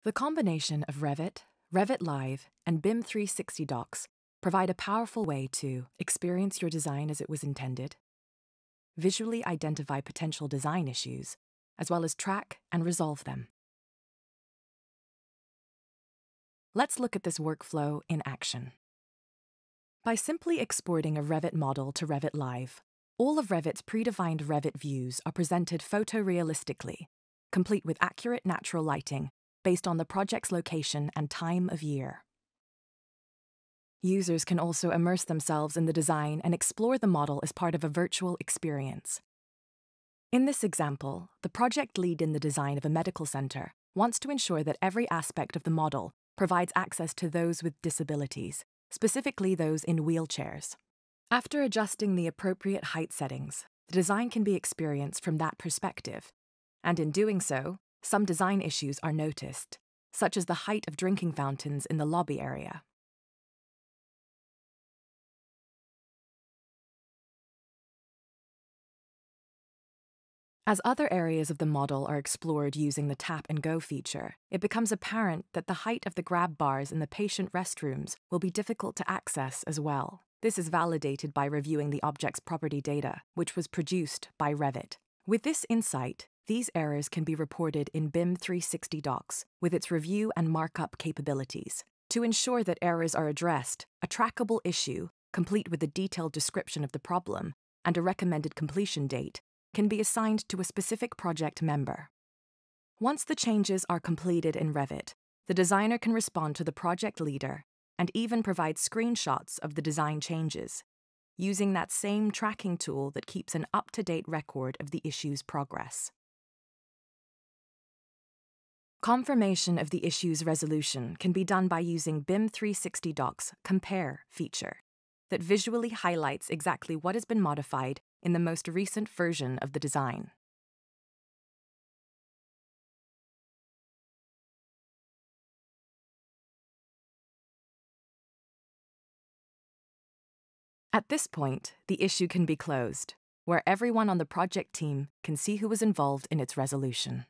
The combination of Revit, Revit Live, and BIM 360 docs provide a powerful way to experience your design as it was intended, visually identify potential design issues, as well as track and resolve them. Let's look at this workflow in action. By simply exporting a Revit model to Revit Live, all of Revit's predefined Revit views are presented photorealistically, complete with accurate natural lighting based on the project's location and time of year. Users can also immerse themselves in the design and explore the model as part of a virtual experience. In this example, the project lead in the design of a medical center wants to ensure that every aspect of the model provides access to those with disabilities, specifically those in wheelchairs. After adjusting the appropriate height settings, the design can be experienced from that perspective, and in doing so, some design issues are noticed, such as the height of drinking fountains in the lobby area. As other areas of the model are explored using the Tap and Go feature, it becomes apparent that the height of the grab bars in the patient restrooms will be difficult to access as well. This is validated by reviewing the object's property data, which was produced by Revit. With this insight, these errors can be reported in BIM 360 docs with its review and markup capabilities. To ensure that errors are addressed, a trackable issue, complete with a detailed description of the problem and a recommended completion date, can be assigned to a specific project member. Once the changes are completed in Revit, the designer can respond to the project leader and even provide screenshots of the design changes, using that same tracking tool that keeps an up-to-date record of the issue's progress. Confirmation of the issue's resolution can be done by using BIM 360 Docs' Compare feature that visually highlights exactly what has been modified in the most recent version of the design. At this point, the issue can be closed, where everyone on the project team can see who was involved in its resolution.